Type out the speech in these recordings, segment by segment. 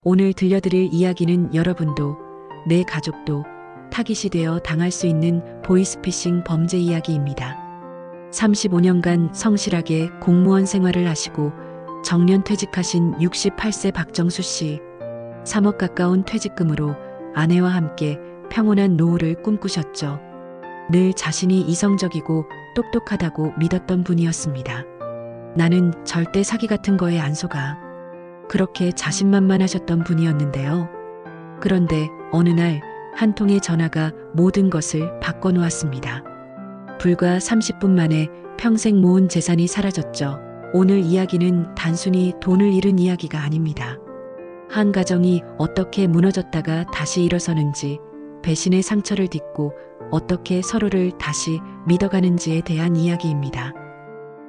오늘 들려드릴 이야기는 여러분도 내 가족도 타깃이 되어 당할 수 있는 보이스피싱 범죄 이야기입니다. 35년간 성실하게 공무원 생활을 하시고 정년 퇴직하신 68세 박정수 씨. 3억 가까운 퇴직금으로 아내와 함께 평온한 노후를 꿈꾸셨죠. 늘 자신이 이성적이고 똑똑하다고 믿었던 분이었습니다. 나는 절대 사기 같은 거에 안 속아. 그렇게 자신만만하셨던 분이었는데요. 그런데 어느 날 한 통의 전화가 모든 것을 바꿔놓았습니다. 불과 30분 만에 평생 모은 재산이 사라졌죠. 오늘 이야기는 단순히 돈을 잃은 이야기가 아닙니다. 한 가정이 어떻게 무너졌다가 다시 일어서는지, 배신의 상처를 딛고 어떻게 서로를 다시 믿어가는지에 대한 이야기입니다.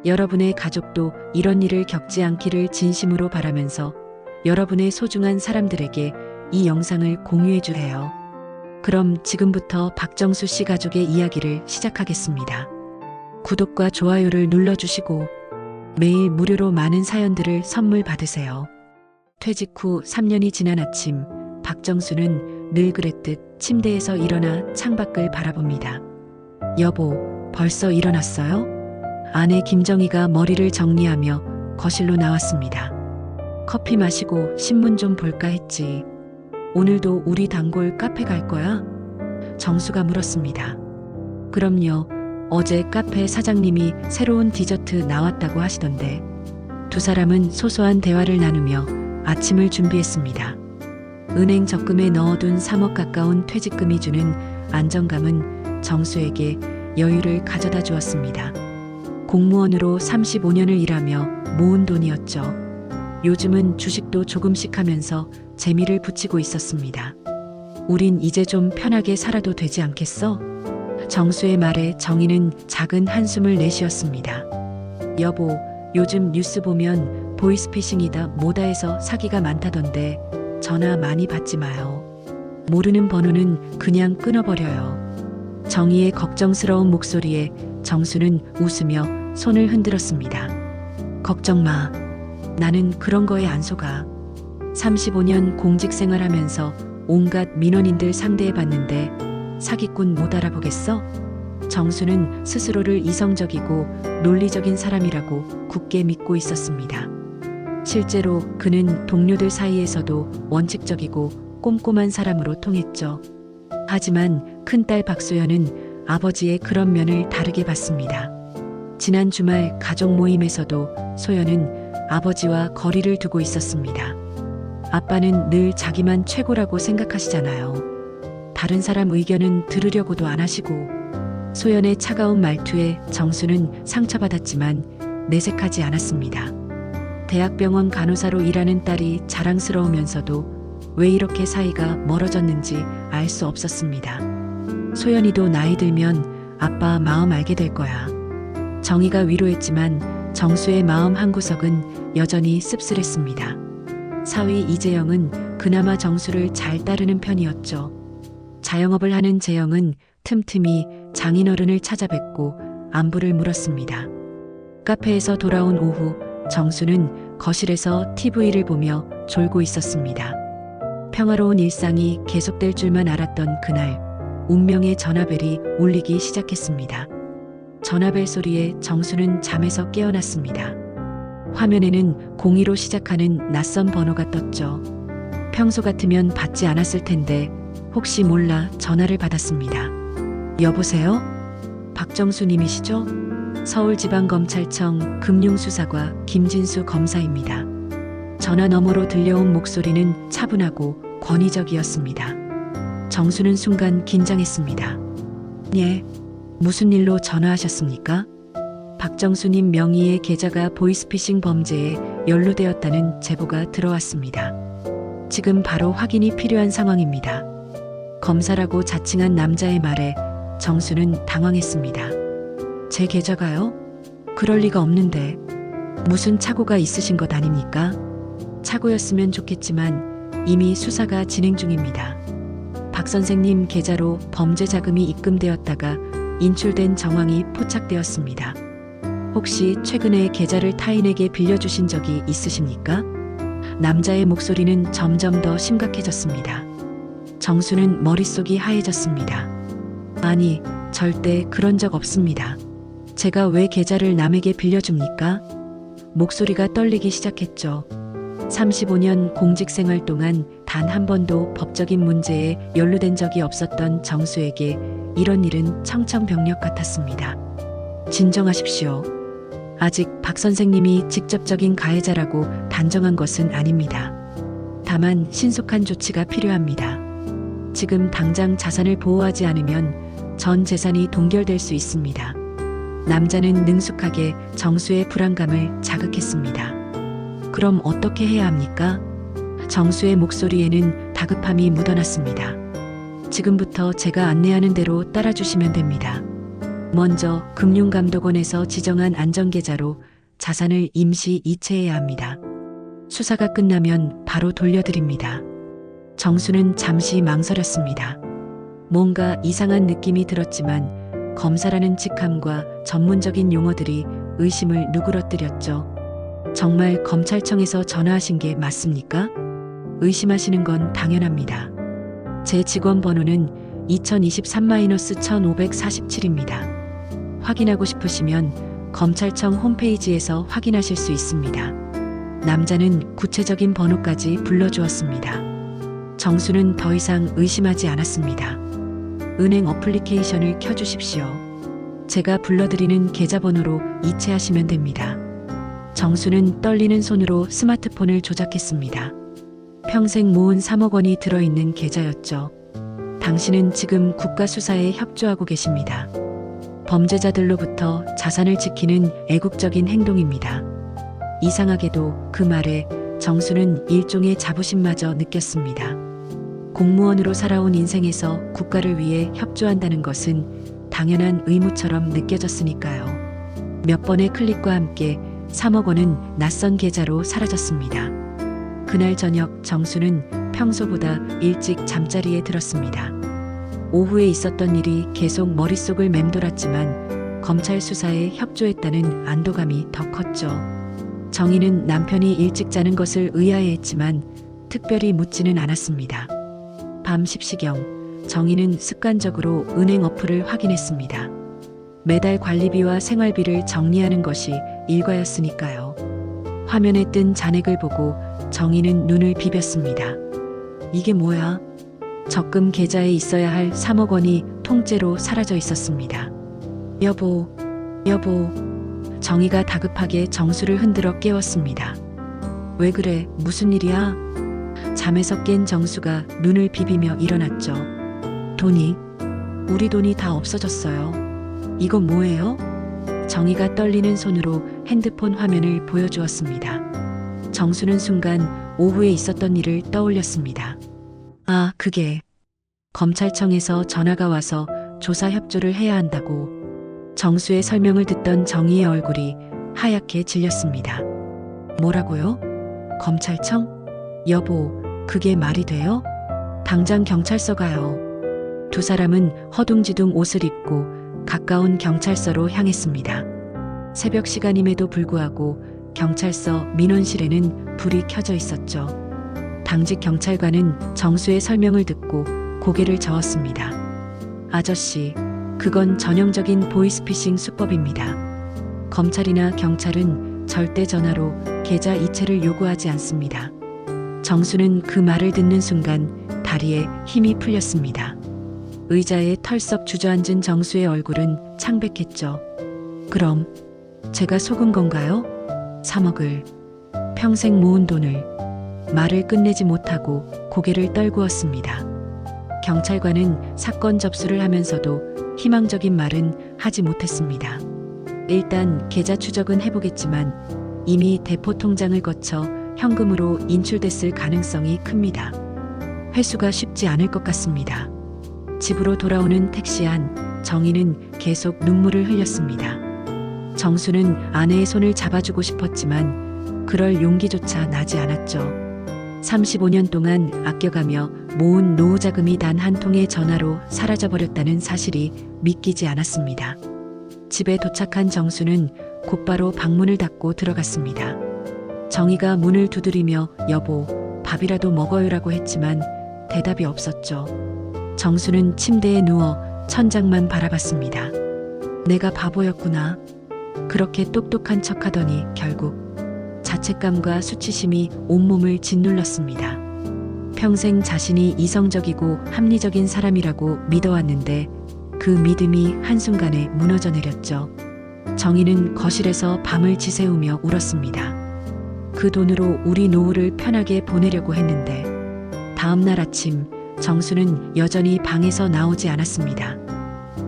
여러분의 가족도 이런 일을 겪지 않기를 진심으로 바라면서 여러분의 소중한 사람들에게 이 영상을 공유해 주세요. 그럼 지금부터 박정수 씨 가족의 이야기를 시작하겠습니다. 구독과 좋아요를 눌러주시고 매일 무료로 많은 사연들을 선물 받으세요. 퇴직 후 3년이 지난 아침, 박정수는 늘 그랬듯 침대에서 일어나 창밖을 바라봅니다. 여보, 벌써 일어났어요? 아내 김정희가 머리를 정리하며 거실로 나왔습니다. 커피 마시고 신문 좀 볼까 했지. 오늘도 우리 단골 카페 갈 거야? 정수가 물었습니다. 그럼요. 어제 카페 사장님이 새로운 디저트 나왔다고 하시던데. 두 사람은 소소한 대화를 나누며 아침을 준비했습니다. 은행 적금에 넣어둔 3억 가까운 퇴직금이 주는 안정감은 정수에게 여유를 가져다 주었습니다. 공무원으로 35년을 일하며 모은 돈이었죠. 요즘은 주식도 조금씩 하면서 재미를 붙이고 있었습니다. 우린 이제 좀 편하게 살아도 되지 않겠어? 정수의 말에 정희는 작은 한숨을 내쉬었습니다. 여보, 요즘 뉴스 보면 보이스피싱이다 뭐다 해서 사기가 많다던데 전화 많이 받지 마요. 모르는 번호는 그냥 끊어버려요. 정희의 걱정스러운 목소리에 정수는 웃으며 손을 흔들었습니다. 걱정 마. 나는 그런 거에 안 속아. 35년 공직 생활하면서 온갖 민원인들 상대해봤는데 사기꾼 못 알아보겠어? 정수는 스스로를 이성적이고 논리적인 사람이라고 굳게 믿고 있었습니다. 실제로 그는 동료들 사이에서도 원칙적이고 꼼꼼한 사람으로 통했죠. 하지만 큰딸 박소연은 아버지의 그런 면을 다르게 봤습니다. 지난 주말 가족 모임에서도 소연은 아버지와 거리를 두고 있었습니다. 아빠는 늘 자기만 최고라고 생각하시잖아요. 다른 사람 의견은 들으려고도 안 하시고. 소연의 차가운 말투에 정수는 상처받았지만 내색하지 않았습니다. 대학병원 간호사로 일하는 딸이 자랑스러우면서도 왜 이렇게 사이가 멀어졌는지 알 수 없었습니다. 소연이도 나이 들면 아빠 마음 알게 될 거야. 정희가 위로했지만 정수의 마음 한구석은 여전히 씁쓸했습니다. 사위 이재영은 그나마 정수를 잘 따르는 편이었죠. 자영업을 하는 재영은 틈틈이 장인어른을 찾아뵙고 안부를 물었습니다. 카페에서 돌아온 오후 정수는 거실에서 TV를 보며 졸고 있었습니다. 평화로운 일상이 계속될 줄만 알았던 그날, 운명의 전화벨이 울리기 시작했습니다. 전화벨 소리에 정수는 잠에서 깨어났습니다. 화면에는 02로 시작하는 낯선 번호가 떴죠. 평소 같으면 받지 않았을 텐데 혹시 몰라 전화를 받았습니다. 여보세요? 박정수님이시죠? 서울지방검찰청 금융수사과 김진수 검사입니다. 전화 너머로 들려온 목소리는 차분하고 권위적이었습니다. 정수는 순간 긴장했습니다. 예, 무슨 일로 전화하셨습니까? 박정수님 명의의 계좌가 보이스피싱 범죄에 연루되었다는 제보가 들어왔습니다. 지금 바로 확인이 필요한 상황입니다. 검사라고 자칭한 남자의 말에 정수는 당황했습니다. 제 계좌가요? 그럴 리가 없는데. 무슨 착오가 있으신 것 아닙니까? 착오였으면 좋겠지만 이미 수사가 진행 중입니다. 박 선생님 계좌로 범죄 자금이 입금되었다가 인출된 정황이 포착되었습니다. 혹시 최근에 계좌를 타인에게 빌려주신 적이 있으십니까? 남자의 목소리는 점점 더 심각해졌습니다. 정수는 머릿속이 하얘졌습니다. 아니, 절대 그런 적 없습니다. 제가 왜 계좌를 남에게 빌려줍니까? 목소리가 떨리기 시작했죠. 35년 공직 생활 동안 단 한 번도 법적인 문제에 연루된 적이 없었던 정수에게 이런 일은 청천벽력 같았습니다. 진정하십시오. 아직 박 선생님이 직접적인 가해자라고 단정한 것은 아닙니다. 다만 신속한 조치가 필요합니다. 지금 당장 자산을 보호하지 않으면 전 재산이 동결될 수 있습니다. 남자는 능숙하게 정수의 불안감을 자극했습니다. 그럼 어떻게 해야 합니까? 정수의 목소리에는 다급함이 묻어났습니다. 지금부터 제가 안내하는 대로 따라주시면 됩니다. 먼저 금융감독원에서 지정한 안전계좌로 자산을 임시 이체해야 합니다. 수사가 끝나면 바로 돌려드립니다. 정수는 잠시 망설였습니다. 뭔가 이상한 느낌이 들었지만 검사라는 직함과 전문적인 용어들이 의심을 누그러뜨렸죠. 정말 검찰청에서 전화하신 게 맞습니까? 의심하시는 건 당연합니다. 제 직원 번호는 2023-1547입니다. 확인하고 싶으시면 검찰청 홈페이지에서 확인하실 수 있습니다. 남자는 구체적인 번호까지 불러주었습니다. 정수는 더 이상 의심하지 않았습니다. 은행 어플리케이션을 켜주십시오. 제가 불러드리는 계좌번호로 이체하시면 됩니다. 정수는 떨리는 손으로 스마트폰을 조작했습니다. 평생 모은 3억 원이 들어있는 계좌였죠. 당신은 지금 국가수사에 협조하고 계십니다. 범죄자들로부터 자산을 지키는 애국적인 행동입니다. 이상하게도 그 말에 정수는 일종의 자부심마저 느꼈습니다. 공무원으로 살아온 인생에서 국가를 위해 협조한다는 것은 당연한 의무처럼 느껴졌으니까요. 몇 번의 클릭과 함께 3억 원은 낯선 계좌로 사라졌습니다. 그날 저녁 정수는 평소보다 일찍 잠자리에 들었습니다. 오후에 있었던 일이 계속 머릿속을 맴돌았지만 검찰 수사에 협조했다는 안도감이 더 컸죠. 정희는 남편이 일찍 자는 것을 의아해했지만 특별히 묻지는 않았습니다. 밤 10시경 정희는 습관적으로 은행 어플을 확인했습니다. 매달 관리비와 생활비를 정리하는 것이 일과였으니까요. 화면에 뜬 잔액을 보고 정희는 눈을 비볐습니다. 이게 뭐야? 적금 계좌에 있어야 할 3억 원이 통째로 사라져 있었습니다. 여보. 정희가 다급하게 정수를 흔들어 깨웠습니다. 왜 그래? 무슨 일이야? 잠에서 깬 정수가 눈을 비비며 일어났죠. 우리 돈이 다 없어졌어요. 이건 뭐예요? 정희가 떨리는 손으로 핸드폰 화면을 보여주었습니다. 정수는 순간 오후에 있었던 일을 떠올렸습니다. 아, 그게 검찰청에서 전화가 와서 조사 협조를 해야 한다고. 정수의 설명을 듣던 정희의 얼굴이 하얗게 질렸습니다. 뭐라고요? 검찰청? 여보, 그게 말이 돼요? 당장 경찰서 가요. 두 사람은 허둥지둥 옷을 입고 가까운 경찰서로 향했습니다. 새벽 시간임에도 불구하고 경찰서 민원실에는 불이 켜져 있었죠. 당직 경찰관은 정수의 설명을 듣고 고개를 저었습니다. 아저씨, 그건 전형적인 보이스피싱 수법입니다. 검찰이나 경찰은 절대 전화로 계좌 이체를 요구하지 않습니다. 정수는 그 말을 듣는 순간 다리에 힘이 풀렸습니다. 의자에 털썩 주저앉은 정수의 얼굴은 창백했죠. 그럼 제가 속은 건가요? 3억을, 평생 모은 돈을. 말을 끝내지 못하고 고개를 떨구었습니다. 경찰관은 사건 접수를 하면서도 희망적인 말은 하지 못했습니다. 일단 계좌 추적은 해보겠지만 이미 대포 통장을 거쳐 현금으로 인출됐을 가능성이 큽니다. 회수가 쉽지 않을 것 같습니다. 집으로 돌아오는 택시 안 정희는 계속 눈물을 흘렸습니다. 정수는 아내의 손을 잡아주고 싶었지만 그럴 용기조차 나지 않았죠. 35년 동안 아껴가며 모은 노후 자금이 단 한 통의 전화로 사라져버렸다는 사실이 믿기지 않았습니다. 집에 도착한 정수는 곧바로 방문을 닫고 들어갔습니다. 정희가 문을 두드리며 여보, 밥이라도 먹어요라고 했지만 대답이 없었죠. 정수는 침대에 누워 천장만 바라봤습니다. 내가 바보였구나. 그렇게 똑똑한 척하더니 결국 자책감과 수치심이 온몸을 짓눌렀습니다. 평생 자신이 이성적이고 합리적인 사람이라고 믿어왔는데 그 믿음이 한순간에 무너져 내렸죠. 정희는 거실에서 밤을 지새우며 울었습니다. 그 돈으로 우리 노후를 편하게 보내려고 했는데 다음 날 아침 정수는 여전히 방에서 나오지 않았습니다.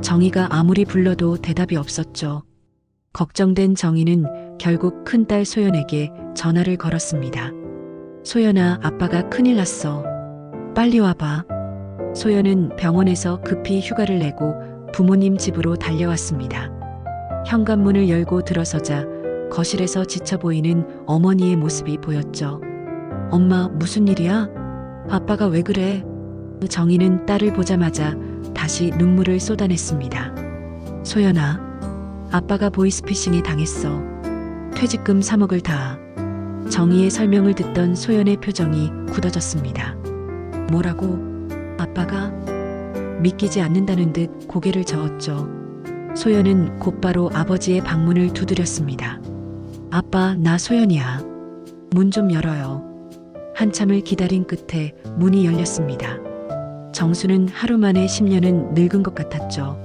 정희가 아무리 불러도 대답이 없었죠. 걱정된 정희는 결국 큰딸 소연에게 전화를 걸었습니다. 소연아, 아빠가 큰일 났어. 빨리 와봐. 소연은 병원에서 급히 휴가를 내고 부모님 집으로 달려왔습니다. 현관문을 열고 들어서자 거실에서 지쳐 보이는 어머니의 모습이 보였죠. 엄마, 무슨 일이야? 아빠가 왜 그래? 정희는 딸을 보자마자 다시 눈물을 쏟아냈습니다. 소연아, 아빠가 보이스피싱에 당했어. 퇴직금 3억을 다. 정희의 설명을 듣던 소연의 표정이 굳어졌습니다. 뭐라고? 아빠가? 믿기지 않는다는 듯 고개를 저었죠. 소연은 곧바로 아버지의 방문을 두드렸습니다. 아빠, 나 소연이야. 문 좀 열어요. 한참을 기다린 끝에 문이 열렸습니다. 정수는 하루 만에 10년은 늙은 것 같았죠.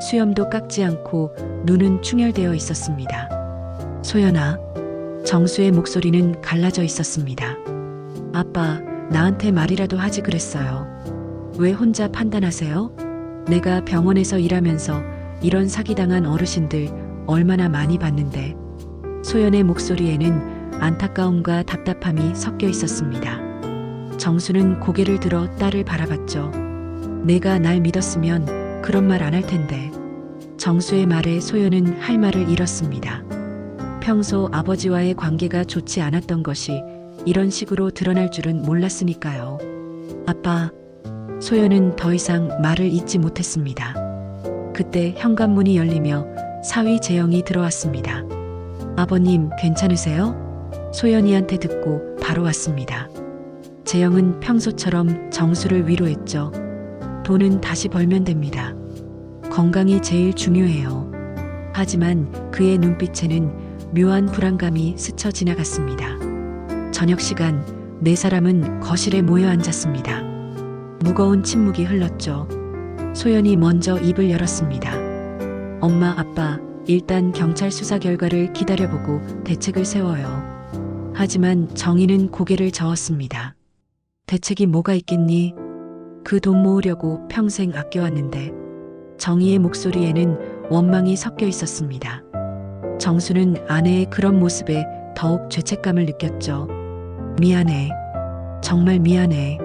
수염도 깎지 않고 눈은 충혈되어 있었습니다. 소연아. 정수의 목소리는 갈라져 있었습니다. 아빠, 나한테 말이라도 하지 그랬어요. 왜 혼자 판단하세요? 내가 병원에서 일하면서 이런 사기당한 어르신들 얼마나 많이 봤는데. 소연의 목소리에는 안타까움과 답답함이 섞여 있었습니다. 정수는 고개를 들어 딸을 바라봤죠. 내가 날 믿었으면 그런 말 안 할 텐데. 정수의 말에 소연은 할 말을 잃었습니다. 평소 아버지와의 관계가 좋지 않았던 것이 이런 식으로 드러날 줄은 몰랐으니까요. 아빠. 소연은 더 이상 말을 잇지 못했습니다. 그때 현관문이 열리며 사위 재영이 들어왔습니다. 아버님, 괜찮으세요? 소연이한테 듣고 바로 왔습니다. 재영은 평소처럼 정수를 위로했죠. 돈은 다시 벌면 됩니다. 건강이 제일 중요해요. 하지만 그의 눈빛에는 묘한 불안감이 스쳐 지나갔습니다. 저녁 시간, 네 사람은 거실에 모여 앉았습니다. 무거운 침묵이 흘렀죠. 소연이 먼저 입을 열었습니다. 엄마, 아빠, 일단 경찰 수사 결과를 기다려보고 대책을 세워요. 하지만 정희는 고개를 저었습니다. 대책이 뭐가 있겠니? 그 돈 모으려고 평생 아껴왔는데. 정희의 목소리에는 원망이 섞여 있었습니다. 정수는 아내의 그런 모습에 더욱 죄책감을 느꼈죠. 미안해. 정말 미안해.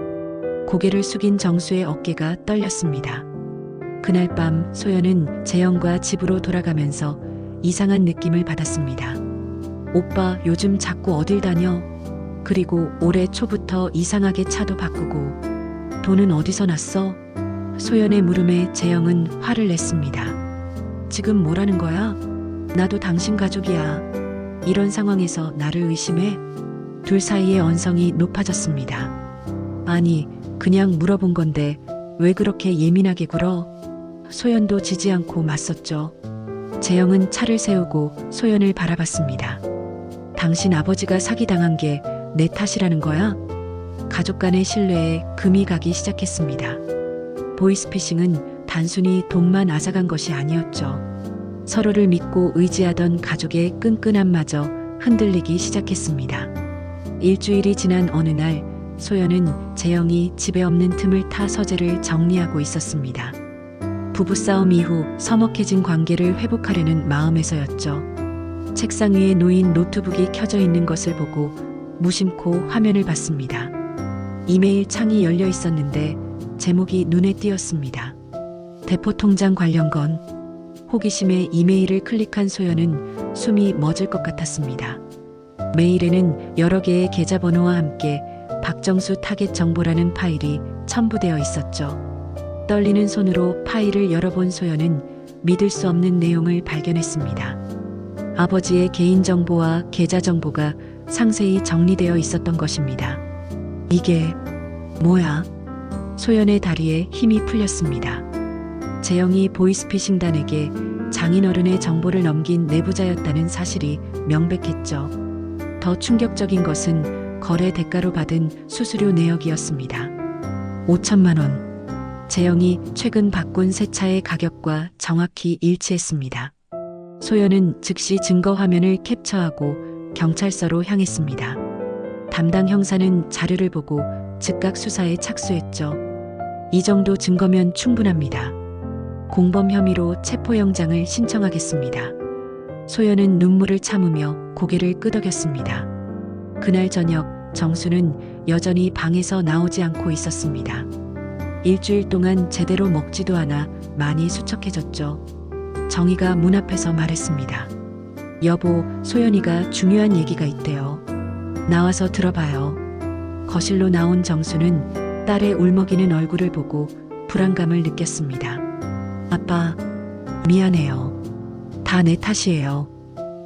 고개를 숙인 정수의 어깨가 떨렸습니다. 그날 밤 소연은 재영과 집으로 돌아가면서 이상한 느낌을 받았습니다. 오빠, 요즘 자꾸 어딜 다녀? 그리고 올해 초부터 이상하게 차도 바꾸고. 돈은 어디서 났어? 소연의 물음에 재영은 화를 냈습니다. 지금 뭐라는 거야? 나도 당신 가족이야. 이런 상황에서 나를 의심해? 둘 사이의 언성이 높아졌습니다. 아니, 그냥 물어본 건데 왜 그렇게 예민하게 굴어? 소연도 지지 않고 맞섰죠. 재영은 차를 세우고 소연을 바라봤습니다. 당신 아버지가 사기당한 게 내 탓이라는 거야? 가족 간의 신뢰에 금이 가기 시작했습니다. 보이스피싱은 단순히 돈만 앗아간 것이 아니었죠. 서로를 믿고 의지하던 가족의 끈끈함마저 흔들리기 시작했습니다. 일주일이 지난 어느 날 소연은 재영이 집에 없는 틈을 타 서재를 정리하고 있었습니다. 부부싸움 이후 서먹해진 관계를 회복하려는 마음에서였죠. 책상 위에 놓인 노트북이 켜져 있는 것을 보고 무심코 화면을 봤습니다. 이메일 창이 열려 있었는데 제목이 눈에 띄었습니다. 대포통장 관련 건. 호기심에 이메일을 클릭한 소연은 숨이 멎을 것 같았습니다. 메일에는 여러 개의 계좌번호와 함께 박정수 타겟 정보라는 파일이 첨부되어 있었죠. 떨리는 손으로 파일을 열어본 소연은 믿을 수 없는 내용을 발견했습니다. 아버지의 개인정보와 계좌정보가 상세히 정리되어 있었던 것입니다. 이게 뭐야? 소연의 다리에 힘이 풀렸습니다. 재영이 보이스피싱단에게 장인어른의 정보를 넘긴 내부자였다는 사실이 명백했죠. 더 충격적인 것은 거래 대가로 받은 수수료 내역이었습니다. 5천만 원. 재영이 최근 바꾼 새 차의 가격과 정확히 일치했습니다. 소연은 즉시 증거 화면을 캡처하고 경찰서로 향했습니다. 담당 형사는 자료를 보고 즉각 수사에 착수했죠. 이 정도 증거면 충분합니다. 공범 혐의로 체포영장을 신청하겠습니다. 소연은 눈물을 참으며 고개를 끄덕였습니다. 그날 저녁 정수는 여전히 방에서 나오지 않고 있었습니다. 일주일 동안 제대로 먹지도 않아 많이 수척해졌죠. 정희가 문 앞에서 말했습니다. 여보, 소연이가 중요한 얘기가 있대요. 나와서 들어봐요. 거실로 나온 정수는 딸의 울먹이는 얼굴을 보고 불안감을 느꼈습니다. 아빠, 미안해요. 다 내 탓이에요.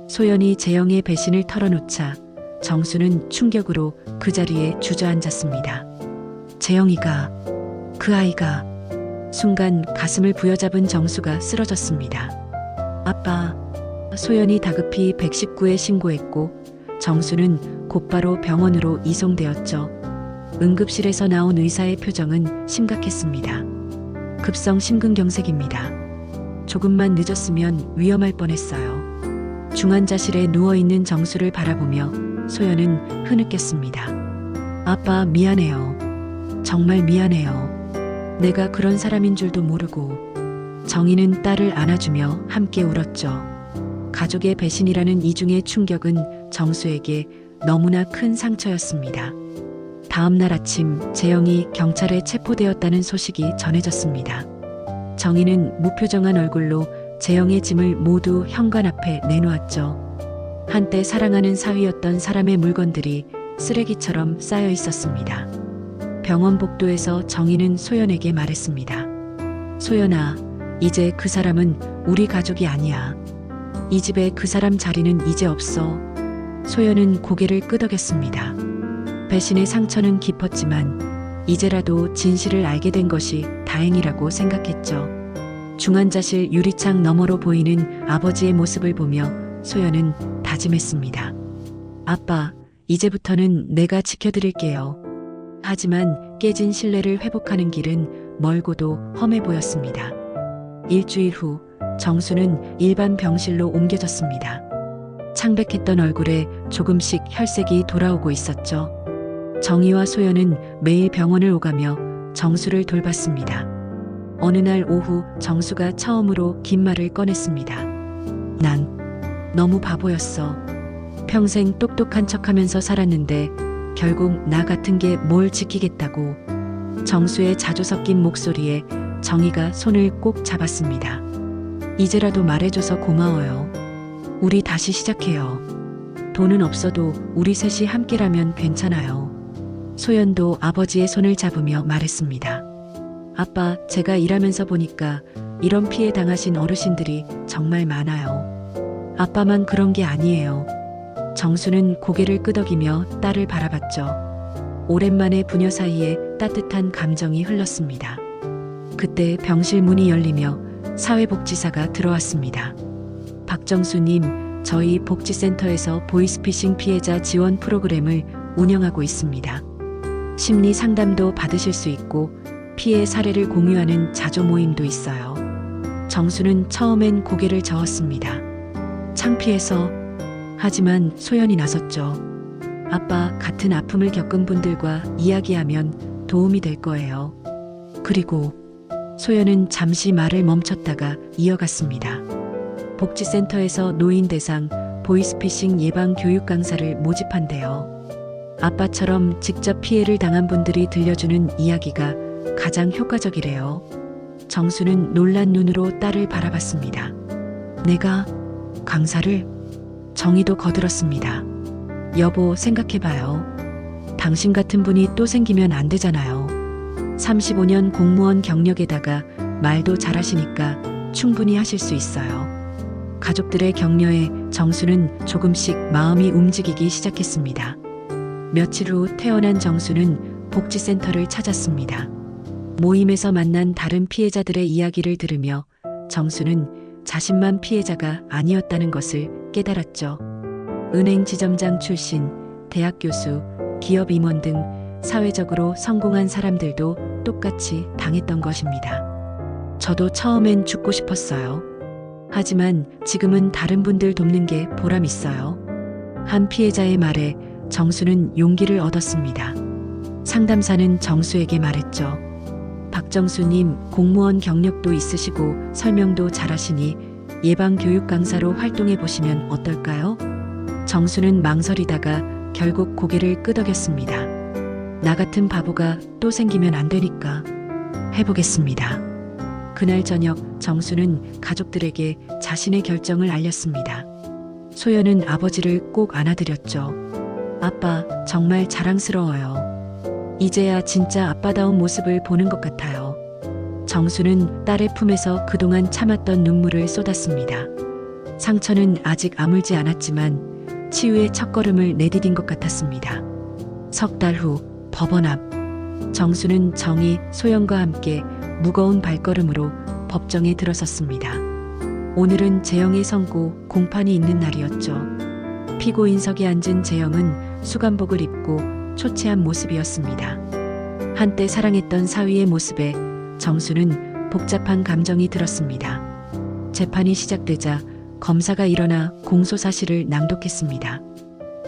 소연이 재영의 배신을 털어놓자 정수는 충격으로 그 자리에 주저앉았습니다. 재영이가, 그 아이가. 순간 가슴을 부여잡은 정수가 쓰러졌습니다. 아빠. 소연이 다급히 119에 신고했고 정수는 곧바로 병원으로 이송되었죠. 응급실에서 나온 의사의 표정은 심각했습니다. 급성 심근경색입니다. 조금만 늦었으면 위험할 뻔했어요. 중환자실에 누워있는 정수를 바라보며 소연은 흐느꼈습니다. 아빠, 미안해요. 정말 미안해요. 내가 그런 사람인 줄도 모르고. 정희는 딸을 안아주며 함께 울었죠. 가족의 배신이라는 이중의 충격은 정수에게 너무나 큰 상처였습니다. 다음 날 아침 재영이 경찰에 체포되었다는 소식이 전해졌습니다. 정희는 무표정한 얼굴로 재영의 짐을 모두 현관 앞에 내놓았죠. 한때 사랑하는 사위였던 사람의 물건들이 쓰레기처럼 쌓여 있었습니다. 병원 복도에서 정희는 소연에게 말했습니다. 소연아, 이제 그 사람은 우리 가족이 아니야. 이 집에 그 사람 자리는 이제 없어. 소연은 고개를 끄덕였습니다. 배신의 상처는 깊었지만 이제라도 진실을 알게 된 것이 다행이라고 생각했죠. 중환자실 유리창 너머로 보이는 아버지의 모습을 보며 소연은 다짐했습니다. 아빠, 이제부터는 내가 지켜드릴게요. 하지만 깨진 신뢰를 회복하는 길은 멀고도 험해 보였습니다. 일주일 후 정수는 일반 병실로 옮겨졌습니다. 창백했던 얼굴에 조금씩 혈색이 돌아오고 있었죠. 정희와 소연은 매일 병원을 오가며 정수를 돌봤습니다. 어느 날 오후 정수가 처음으로 긴 말을 꺼냈습니다. 난 너무 바보였어. 평생 똑똑한 척하면서 살았는데 결국 나 같은 게 뭘 지키겠다고. 정수의 자주 섞인 목소리에 정희가 손을 꼭 잡았습니다. 이제라도 말해줘서 고마워요. 우리 다시 시작해요. 돈은 없어도 우리 셋이 함께라면 괜찮아요. 소연도 아버지의 손을 잡으며 말했습니다. 아빠, 제가 일하면서 보니까 이런 피해 당하신 어르신들이 정말 많아요. 아빠만 그런 게 아니에요. 정수는 고개를 끄덕이며 딸을 바라봤죠. 오랜만에 부녀 사이에 따뜻한 감정이 흘렀습니다. 그때 병실 문이 열리며 사회복지사가 들어왔습니다. 박정수님, 저희 복지센터에서 보이스피싱 피해자 지원 프로그램을 운영하고 있습니다. 심리 상담도 받으실 수 있고 피해 사례를 공유하는 자조 모임도 있어요. 정수는 처음엔 고개를 저었습니다. 창피해서. 하지만 소연이 나섰죠. 아빠, 같은 아픔을 겪은 분들과 이야기하면 도움이 될 거예요. 그리고 소연은 잠시 말을 멈췄다가 이어갔습니다. 복지센터에서 노인 대상 보이스피싱 예방 교육 강사를 모집한대요. 아빠처럼 직접 피해를 당한 분들이 들려주는 이야기가 가장 효과적이래요. 정수는 놀란 눈으로 딸을 바라봤습니다. 내가 강사를? 정희도 거들었습니다. 여보, 생각해봐요. 당신 같은 분이 또 생기면 안 되잖아요. 35년 공무원 경력에다가 말도 잘하시니까 충분히 하실 수 있어요. 가족들의 격려에 정수는 조금씩 마음이 움직이기 시작했습니다. 며칠 후 태어난 정수는 복지센터를 찾았습니다. 모임에서 만난 다른 피해자들의 이야기를 들으며 정수는 자신만 피해자가 아니었다는 것을 깨달았죠. 은행 지점장 출신, 대학 교수, 기업 임원 등 사회적으로 성공한 사람들도 똑같이 당했던 것입니다. 저도 처음엔 죽고 싶었어요. 하지만 지금은 다른 분들 돕는 게 보람 있어요. 한 피해자의 말에 정수는 용기를 얻었습니다. 상담사는 정수에게 말했죠. 박정수님, 공무원 경력도 있으시고 설명도 잘하시니 예방교육 강사로 활동해 보시면 어떨까요? 정수는 망설이다가 결국 고개를 끄덕였습니다. 나 같은 바보가 또 생기면 안 되니까 해보겠습니다. 그날 저녁 정수는 가족들에게 자신의 결정을 알렸습니다. 소연은 아버지를 꼭 안아드렸죠. 아빠, 정말 자랑스러워요. 이제야 진짜 아빠다운 모습을 보는 것 같아요. 정수는 딸의 품에서 그동안 참았던 눈물을 쏟았습니다. 상처는 아직 아물지 않았지만 치유의 첫걸음을 내디딘 것 같았습니다. 석 달 후 법원 앞, 정수는 정의, 소연과 함께 무거운 발걸음으로 법정에 들어섰습니다. 오늘은 재영의 선고 공판이 있는 날이었죠. 피고인석에 앉은 재영은 수감복을 입고 초췌한 모습이었습니다. 한때 사랑했던 사위의 모습에 정수는 복잡한 감정이 들었습니다. 재판이 시작되자 검사가 일어나 공소 사실을 낭독했습니다.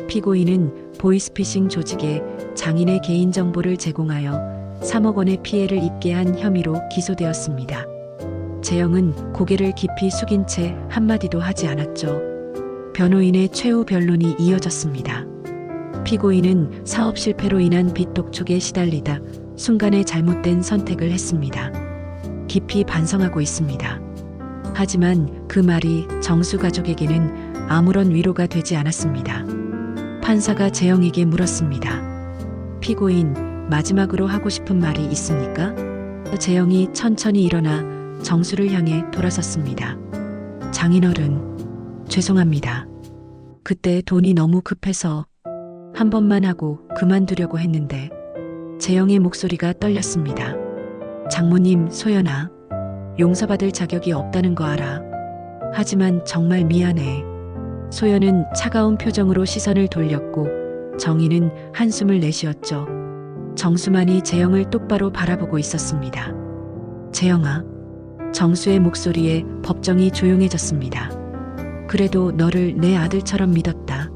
피고인은 보이스피싱 조직에 장인의 개인정보를 제공하여 3억 원의 피해를 입게 한 혐의로 기소되었습니다. 재영은 고개를 깊이 숙인 채 한마디도 하지 않았죠. 변호인의 최후 변론이 이어졌습니다. 피고인은 사업 실패로 인한 빚 독촉에 시달리다 순간에 잘못된 선택을 했습니다. 깊이 반성하고 있습니다. 하지만 그 말이 정수 가족에게는 아무런 위로가 되지 않았습니다. 판사가 재영에게 물었습니다. 피고인, 마지막으로 하고 싶은 말이 있습니까? 재영이 천천히 일어나 정수를 향해 돌아섰습니다. 장인어른, 죄송합니다. 그때 돈이 너무 급해서 한 번만 하고 그만두려고 했는데. 재영의 목소리가 떨렸습니다. 장모님, 소연아, 용서받을 자격이 없다는 거 알아. 하지만 정말 미안해. 소연은 차가운 표정으로 시선을 돌렸고 정희는 한숨을 내쉬었죠. 정수만이 재영을 똑바로 바라보고 있었습니다. 재영아, 정수의 목소리에 법정이 조용해졌습니다. 그래도 너를 내 아들처럼 믿었다.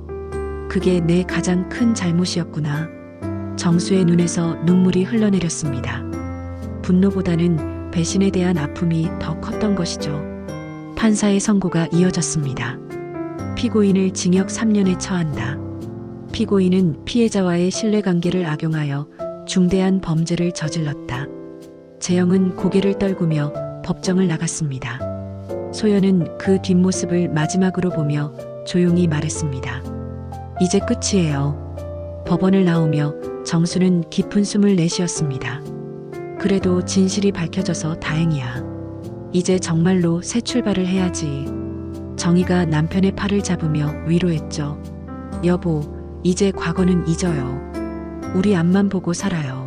그게 내 가장 큰 잘못이었구나. 정수의 눈에서 눈물이 흘러내렸습니다. 분노보다는 배신에 대한 아픔이 더 컸던 것이죠. 판사의 선고가 이어졌습니다. 피고인을 징역 3년에 처한다. 피고인은 피해자와의 신뢰관계를 악용하여 중대한 범죄를 저질렀다. 재영은 고개를 떨구며 법정을 나갔습니다. 소연은 그 뒷모습을 마지막으로 보며 조용히 말했습니다. 이제 끝이에요. 법원을 나오며 정수는 깊은 숨을 내쉬었습니다. 그래도 진실이 밝혀져서 다행이야. 이제 정말로 새 출발을 해야지. 정희가 남편의 팔을 잡으며 위로했죠. 여보, 이제 과거는 잊어요. 우리 앞만 보고 살아요.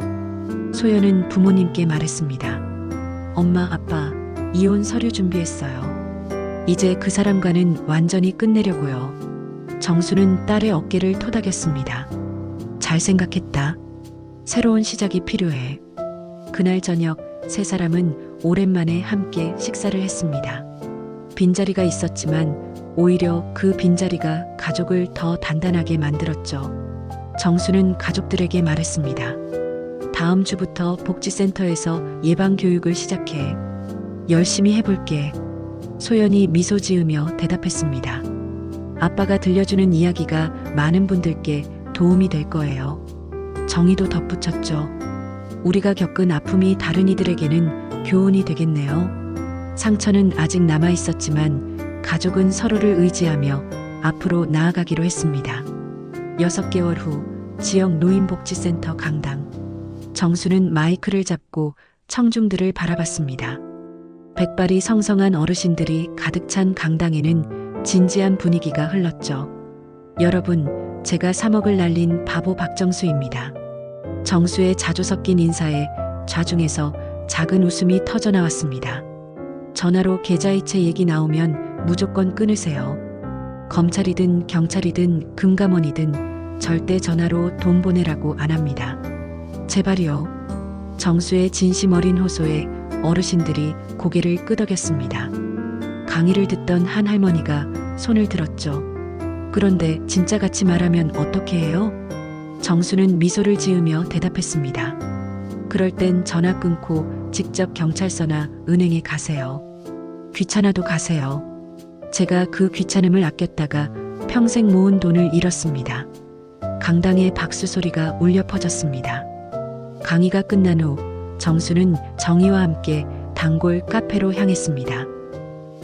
소연은 부모님께 말했습니다. 엄마, 아빠, 이혼 서류 준비했어요. 이제 그 사람과는 완전히 끝내려고요. 정수는 딸의 어깨를 토닥였습니다. 잘 생각했다. 새로운 시작이 필요해. 그날 저녁 세 사람은 오랜만에 함께 식사를 했습니다. 빈자리가 있었지만 오히려 그 빈자리가 가족을 더 단단하게 만들었죠. 정수는 가족들에게 말했습니다. 다음 주부터 복지센터에서 예방교육을 시작해. 열심히 해볼게. 소연이 미소 지으며 대답했습니다. 아빠가 들려주는 이야기가 많은 분들께 도움이 될 거예요. 정희도 덧붙였죠. 우리가 겪은 아픔이 다른 이들에게는 교훈이 되겠네요. 상처는 아직 남아 있었지만 가족은 서로를 의지하며 앞으로 나아가기로 했습니다. 6개월 후 지역 노인복지센터 강당. 정수는 마이크를 잡고 청중들을 바라봤습니다. 백발이 성성한 어르신들이 가득 찬 강당에는 진지한 분위기가 흘렀죠. 여러분, 제가 3억을 날린 바보 박정수입니다. 정수의 자주 섞인 인사에 좌중에서 작은 웃음이 터져 나왔습니다. 전화로 계좌이체 얘기 나오면 무조건 끊으세요. 검찰이든 경찰이든 금감원이든 절대 전화로 돈 보내라고 안 합니다. 제발이요. 정수의 진심 어린 호소에 어르신들이 고개를 끄덕였습니다. 강의를 듣던 한 할머니가 손을 들었죠. 그런데 진짜같이 말하면 어떻게 해요? 정수는 미소를 지으며 대답했습니다. 그럴 땐 전화 끊고 직접 경찰서나 은행에 가세요. 귀찮아도 가세요. 제가 그 귀찮음을 아꼈다가 평생 모은 돈을 잃었습니다. 강당의 박수 소리가 울려 퍼졌습니다. 강의가 끝난 후 정수는 정희와 함께 단골 카페로 향했습니다.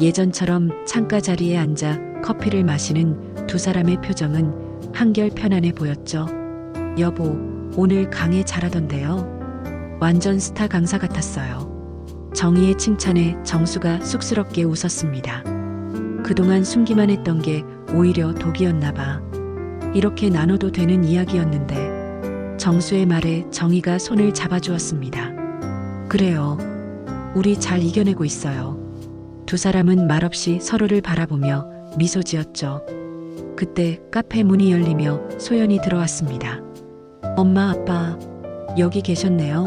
예전처럼 창가 자리에 앉아 커피를 마시는 두 사람의 표정은 한결 편안해 보였죠. 여보, 오늘 강의 잘하던데요. 완전 스타 강사 같았어요. 정희의 칭찬에 정수가 쑥스럽게 웃었습니다. 그동안 숨기만 했던 게 오히려 독이었나 봐. 이렇게 나눠도 되는 이야기였는데 정수의 말에 정희가 손을 잡아주었습니다. 그래요. 우리 잘 이겨내고 있어요. 두 사람은 말없이 서로를 바라보며 미소 지었죠. 그때 카페 문이 열리며 소연이 들어왔습니다. 엄마, 아빠, 여기 계셨네요.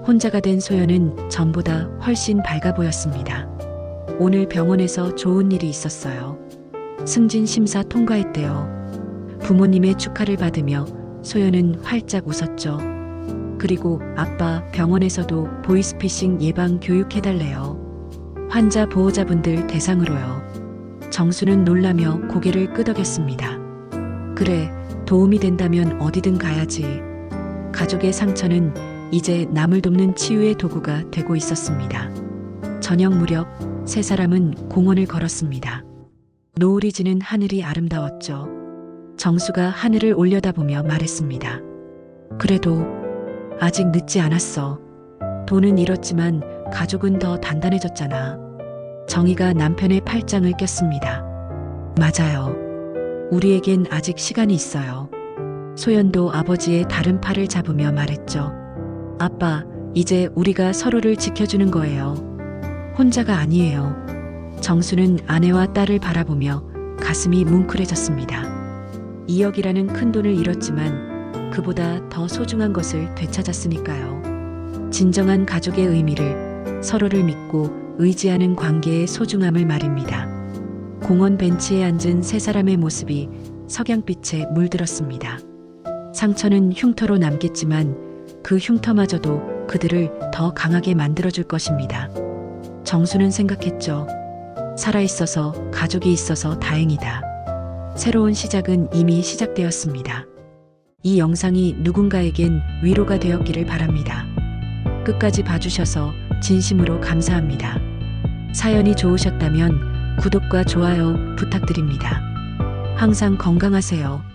혼자가 된 소연은 전보다 훨씬 밝아 보였습니다. 오늘 병원에서 좋은 일이 있었어요. 승진 심사 통과했대요. 부모님의 축하를 받으며 소연은 활짝 웃었죠. 그리고 아빠, 병원에서도 보이스피싱 예방 교육해달래요. 환자 보호자분들 대상으로요. 정수는 놀라며 고개를 끄덕였습니다. 그래, 도움이 된다면 어디든 가야지. 가족의 상처는 이제 남을 돕는 치유의 도구가 되고 있었습니다. 저녁 무렵 세 사람은 공원을 걸었습니다. 노을이 지는 하늘이 아름다웠죠. 정수가 하늘을 올려다보며 말했습니다. 그래도 아직 늦지 않았어. 돈은 잃었지만 가족은 더 단단해졌잖아. 정희가 남편의 팔짱을 꼈습니다. 맞아요. 우리에겐 아직 시간이 있어요. 소연도 아버지의 다른 팔을 잡으며 말했죠. 아빠, 이제 우리가 서로를 지켜주는 거예요. 혼자가 아니에요. 정수는 아내와 딸을 바라보며 가슴이 뭉클해졌습니다. 2억이라는 큰 돈을 잃었지만 그보다 더 소중한 것을 되찾았으니까요. 진정한 가족의 의미를, 서로를 믿고 의지하는 관계의 소중함을 말입니다. 공원 벤치에 앉은 세 사람의 모습이 석양빛에 물들었습니다. 상처는 흉터로 남겠지만 그 흉터마저도 그들을 더 강하게 만들어줄 것입니다. 정수는 생각했죠. 살아있어서, 가족이 있어서 다행이다. 새로운 시작은 이미 시작되었습니다. 이 영상이 누군가에겐 위로가 되었기를 바랍니다. 끝까지 봐주셔서 진심으로 감사합니다. 사연이 좋으셨다면 구독과 좋아요 부탁드립니다. 항상 건강하세요.